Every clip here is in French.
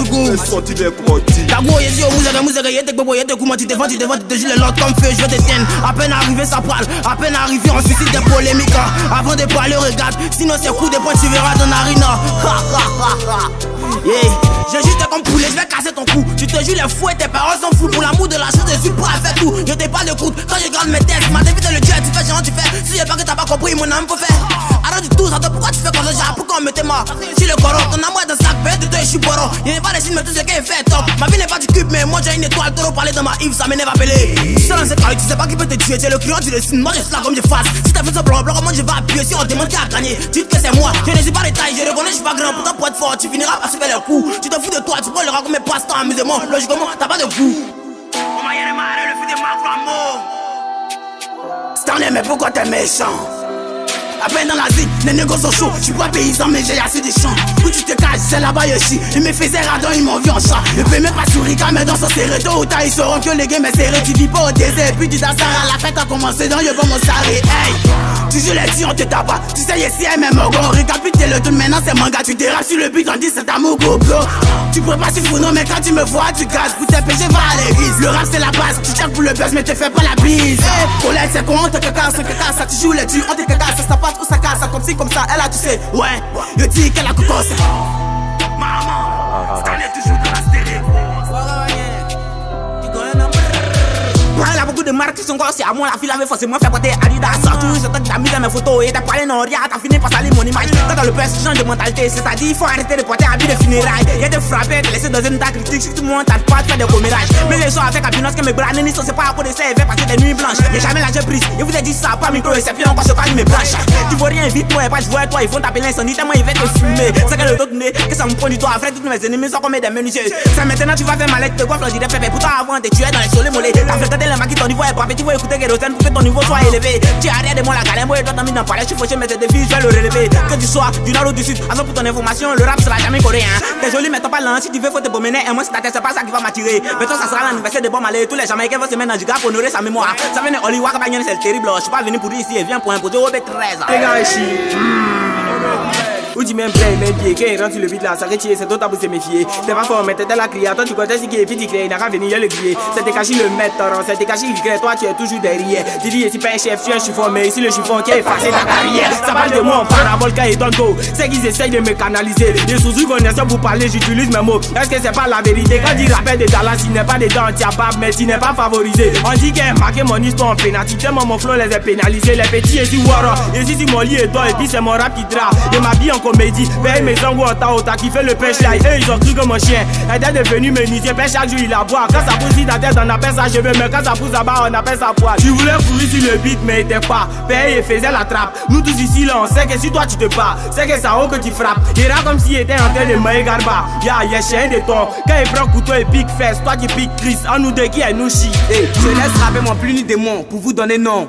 du goût. Tago, y'a dit au mouzaka, y'a des bobo, y'a des goumans, tu te vends, tu te gilles l'autre comme feu, je vais t'éteindre. À peine arrivé, ça parle, à peine arrivé, on suscite des polémiques. Avant de parler, regarde, sinon c'est coup de poing, tu verras dans l'arena. Yeah. J'ai juste comme poulet, je vais casser ton cou. Tu te jures, les fous et tes parents s'en foutent. Pour l'amour de la chose, je suis prêt à faire tout. Je t'ai pas de coude, quand je garde mes tests, ma dévite le jet, tu fais genre, tu fais. Si j'ai pas que t'as pas compris, mon âme faut faire. Arrête du tout, ça te pourquoi tu fais comme ça, pourquoi on me t'es mort. Si le corps, ton amour est dans sac, paye de toi, je suis boron. Y'en a pas de signes, mais tout ce qui est fait top. Ma vie n'est pas du cube, mais moi j'ai une étoile, trop parler dans ma Yves, ça m'énerve à appeler. Seul dans cette carré, tu sais pas qui peut te tuer, tu es le client, tu le signes, moi je suis là comme je fasse. Si t'as fait ce blanc, comment je vais appuyer, si on demande qui a gagné, dites que c'est moi, je ne suis pas les tailles, je reconnais, je suis pas grand, pourtant pour être fort, tu finiras par se faire le coup. Tu te fous de toi, tu peux le raconter mes passe-temps, amusement, logiquement, t'as pas de goût. On m'a yéré marre, le fou des marques l'amour. Stanley, mais pourquoi t'es méchant? À peine dans la zig, les négociations chauds. J'suis pas paysan mais j'ai assez des champs. Où tu te caches, c'est là-bas Yoshi. Ils me faisaient radon, ils m'ont vu en chat. Je peux même pas sourire quand mes dents sont serrées. Tôt ou tard ils sauront que les games est serré. Tu vis pas au désert, puis tu dansas à la fête a commencé. Donc je commence à rire. Hey, tu joues les tirs, on te tape pas. Tu sais ici, même au gros. Récapitule le tout, maintenant c'est manga. Tu dérapes sur le beat, on dit c'est amour gogo. Tu peux pas suivre non mais quand tu me vois, tu gazes. Pour tes péchés, va à l'église. Le rap c'est la base, tu check pour le buzz mais te fais pas la bise. Hey, Colette c'est con, on te cacasse, ça. Tu joues les tirs, on te cacasse, ça passe ou ça casse, comme si comme ça, elle a tu sais, ouais, je dis qu'elle a cocosse. Maman, Stanley toujours dans la stéréo. Elle a beaucoup de marques qui sont grosses, à moi la fille avait forcément fait porter Adidas. Surtout, je t'ai mis dans mes photos et t'as parlé non, rien, t'as fini par salir mon image. Quand dans le PS, change de mentalité, c'est-à-dire il faut arrêter de porter habit de funérailles. Y'a des frappés, te laisser dans une état critique, si tout le monde t'as pas de faire des commérages. Mais les gens avec Abinos que mes bras ne sont pas à cause de ça, ils vont passer des nuits blanches. Y'a jamais la j'ai prise, je vous ai dit ça, pas micro, et c'est puis on passe pas mes branches. Tu vois rien, vite, moi, et pas je vois toi, ils vont t'appeler l'incendie, tellement ils vont te fumer. C'est que le dos nez, que ça me prend du doigt, après toutes mes ennemis sont comme des menuisiers. C'est maintenant tu vas faire mal, te gonfle, je dirais pépé, pourtant avant tu es dans les soleils mollets. T'as fait les maquis, ton niveau est pas tu vas écouter Kérosène pour que ton niveau soit élevé. Tu arrêtes de moi la galère, moi et toi t'as mis dans le palais, je suis fauché, mais c'est des filles, je vais le relever. Que tu sois du nord ou du sud, avant pour ton information, le rap sera jamais coréen. T'es joli, mais t'as pas lent, si tu veux, faut te promener. Et moi, si ta tête, c'est pas ça qui va m'attirer. Mais toi, ça sera l'anniversaire de Bon Malé. Tous les Jamaïcains vont se mettre dans du gars pour honorer sa mémoire. Ça vient de Hollywood, c'est terrible. Je suis pas venu pour ici et viens pour imposer au B13. Les gars, ici. Où tu m'aimes plein, même pied, quand il rentre sur le beat là, ça retire, c'est toi t'as pour se méfier. T'es pas fort, mais t'es dans la crière, toi tu connais ce qui est petit clair, il n'a qu'à venir, y'a le griller. C'était caché le maître, c'était caché le gré, toi tu es toujours derrière. Tu dis, si pas un chef, tu es un chiffon, mais ici le chiffon qui est effacé ta carrière. Ça parle de moi, on parabole quand il donne go. C'est qu'ils essayent de me canaliser. Les sous-sous connaissent pour parler, j'utilise mes mots. Est-ce que c'est pas la vérité? Quand il rappelle de Dallas, il n'est pas dedans, tu as pas, mais tu n'es pas favorisé. On dit qu'il a marqué mon histoire en pénalité, tellement mon flow les a pénalisés. Les petits ici, Wara, ici si mon lit est toi, et puis c'est mon rap qui drape. Je m'habille en comédie. Mes angles au ta qui fait le pêche là. Eux ils ont cru comme un chien. Elle est devenue menuisier. Pêche chaque jour il la boit. Quand ça pousse dans la tête on appelle ça cheveux. Mais quand ça pousse là-bas on appelle ça poil. Tu voulais courir sur le beat mais il était pas. Père il faisait la trappe. Nous tous ici là on sait que si toi tu te bats, c'est que ça haut que tu frappes. Il ira comme s'il était en train de manger garba. Y'a chien de ton. Quand il prend couteau et pique fesse. Toi qui pique Chris. En nous deux qui est nous chi. Je laisse rapper mon plus ni démon pour vous donner nom.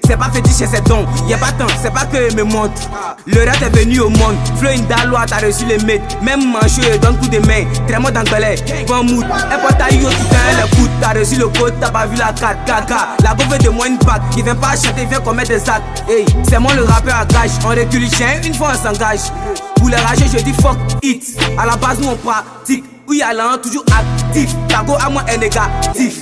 C'est pas fétiche, c'est don. Y'a pas tant, c'est pas que me montre. Le reste est venu au monde. Flow in Dalois, t'as reçu les maîtres. Même mancheux, donne coup de main. Très mot d'anglais, bon mood. Un potaille, tu t'as le coup. T'as reçu le code, t'as pas vu la 4 caca. La go veut de moi une patte. Il vient pas chanter, il vient commettre des actes. Hey, c'est moi le rappeur à gage. On recule le chien, une fois on s'engage. Pour les rager, je dis fuck it. À la base, nous on pratique. Oui, allant toujours actif. Ta go à moi est négatif.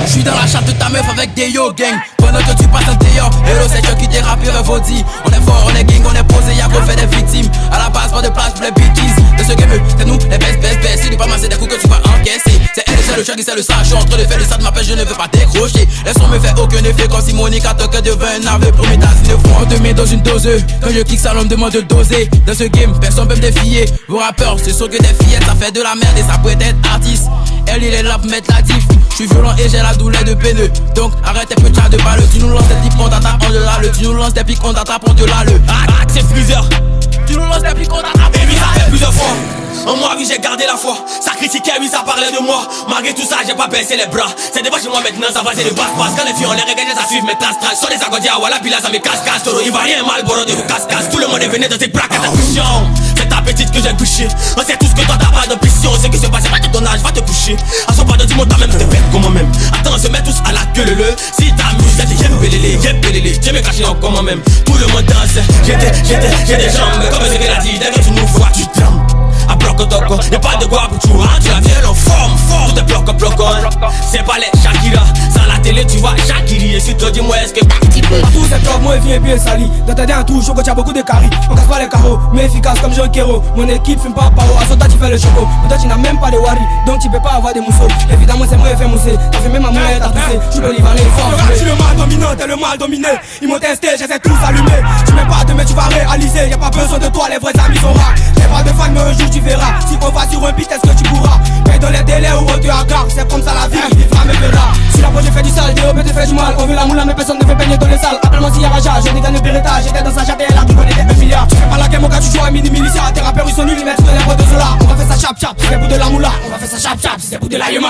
J'suis dans la chatte de ta meuf avec des yo gang. Pendant que tu passes un délire, hello c'est Chuck qui t'es rappeur vaudi. On est fort, on est gang, on est posé, y'a qu'on fait des victimes. À la base, pas de place pour les bêtises. De ce game, c'est nous, les best. Si tu pas masser des coups que tu vas encaisser. C'est elle, c'est le Chuck, c'est le sage. J'suis en train de faire le sad, m'appelle, je ne veux pas décrocher. Laisse-moi me faire aucun effet comme si Monica toque devant un navet pour mes tasses de fond. On te met dans une doseuse. Quand je kick ça, l'on me demande de doser. Dans ce game, personne peut me défier. Vos rappeurs, ce sont que des fillettes, ça fait de la merde et ça peut être artiste. Elle, il est là pour mettre la diff. J'suis violent et j'ai la douleur de peineux. Donc arrête tes petits de balle. Tu nous lances des types, on t'attrape, on te l'a. Tu nous lances des pics, on t'attrape, on te l'a. C'est freezer. Tu nous lances des pics, on t'attrape. Baby, ça fait plusieurs fois. En moi, oui, j'ai gardé la foi. Ça critiquait, oui, ça parlait de moi. Malgré tout ça, j'ai pas baissé les bras. C'est des chez moi maintenant, ça va, c'est le basse-passe. Quand les filles, on les regarde, ça suit mes traces. Sur les agodia, voilà, puis là, ça me casse-casse. Toro, il va rien mal, boro de vous casse-casse. Tout le monde est venu dans tes bras, attention. C'est ta petite que j'ai touché. On sait tous que toi, t'as pas d'ambition. Ce qui se passe, c'est pas de ton âge, va te coucher. À son pas de dis-moi, toi même, te pète comme moi-même. Attends, on se met tous à la queue, le. Si t'amuses, j'ai dit, yep, belélé. J'ai me caché encore moi-même. Tout le monde danse. J'ai des jambes, comme ce qu'elle a dit. Dès que tu nous vois, tu trembles. À bloc au toco, y'a pas de quoi pour tout palais, Shakira. Sans la télé, tu vois Shakiri. Et si toi, dis-moi, est-ce que tu peux? Tous ces clubs, moi, viens bien sali. Dans ta dernière touche, tu as beaucoup de caries. On casse pas les carreaux, mais efficace comme Jean Kero. Mon équipe fume pas paro, à Sota, tu fais le choco. Mais toi, tu n'as même pas de wari, donc tu peux pas avoir des mousseaux. Évidemment, c'est moi qui fais mousser. T'as fait même ma moulette, t'as toussé. Je peux livaner fort. Je suis le mal dominant, t'es le mal dominé. Ils m'ont testé, j'essaie tous allumer. Tu m'aimes pas demain, tu vas réaliser. Y'a pas besoin de toi, les vrais amis sont rares. J'ai pas de fan, mais un jour tu verras. Si on va sur un beat, est-ce que tu pourras? Mais dans les délais où on te agarre, c'est comme ça la vie, il vivra, me verra. Si la projet fait du sale, Déo peut te faire du mal. On veut la moula, mais personne ne veut baigner dans les salles. Appelle-moi si y'a Raja, je dégaine le Beretta. J'étais dans sa chatte et elle a tout donné des 1 milliard. Tu fais pas la game, mon gars, tu joues à mini militia. Tes rappeurs ils sont nuls, ils mettent de lèvres de Zola. On va faire ça chap chap, si c'est pour de la moula. On va faire ça chap chap, si c'est pour de la yema.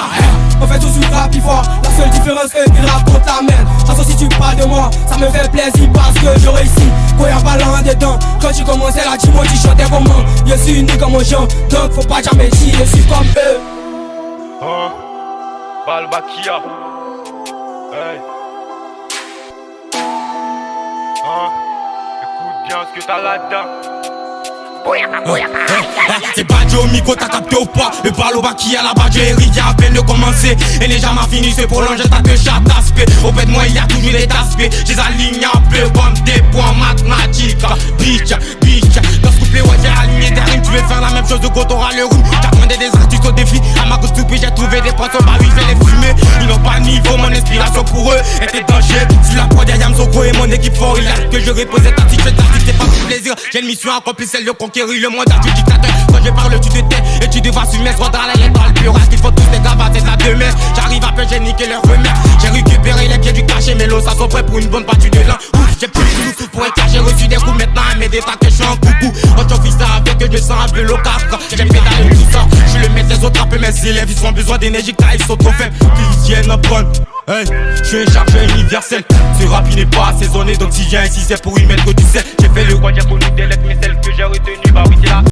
On fait tout sur rap, il fort. La seule différence, eux, ils racontent la merde. Chanson si tu parles de moi, ça me fait plaisir parce que je réussis. Quand y'a pas l'un dedans, quand tu commençais là, dis-moi, tu chantais comment? Je suis unique comme mon genre, donc faut pas jamais dire, je suis comme eux. Balbakia. Hey. Écoute bien ce que t'as là-dedans. C'est pas Joe Miko, t'as capté ou pas? Le Baloba qui a là-bas, j'ai hérité à peine de commencer. Et les gens m'ont fini, c'est pour l'ange, t'as que chaque aspect. Auprès de moi, il y a toujours des aspects. J'ai aligné un peu comme des points mathématiques. Bitch, dans ce couplet, ouais, j'ai aligné des rimes. Tu veux faire la même chose quand t'auras le rhume. T'as demandé des artistes au défi. À ma cause j'ai trouvé des poissons, bah oui, je vais les fumer. Ils n'ont pas de niveau, mon inspiration pour eux était danger. Sur la prod, y'a Yam Soko et mon équipe fort. Il a que je reposais ta petite c'est pas pour plaisir. J'ai une mission accomplie, celle de conquérir le monde du dictateur. Quand je parle, tu te tais et tu devras suivre mes ordres à l'aile dans le bureau. Qu'il faut tous des gavas, c'est la demain. J'arrive à peu, j'ai niqué leur remède. J'ai récupéré les pieds du cachet, mais l'eau, ça sont prêts pour une bonne partie de l'an. J'ai plus de sous pour être j'ai reçu des coups maintenant. Mais des tas que je suis en coucou. Quand tu fais ça avec que je sens un peu local. J'ai pédalé tout ça. Je le mets des autres un peu, mes élèves, ils ont besoin d'énergie car ils sont trop faibles. Qu'ils viennent en prendre. Hey, je suis un chargeur universel. Ce rap il n'est pas assaisonné, donc si j'ai ici c'est pour y mettre du sel. J'ai fait le roi, j'ai connu des lettres, mais celles que j'ai retenues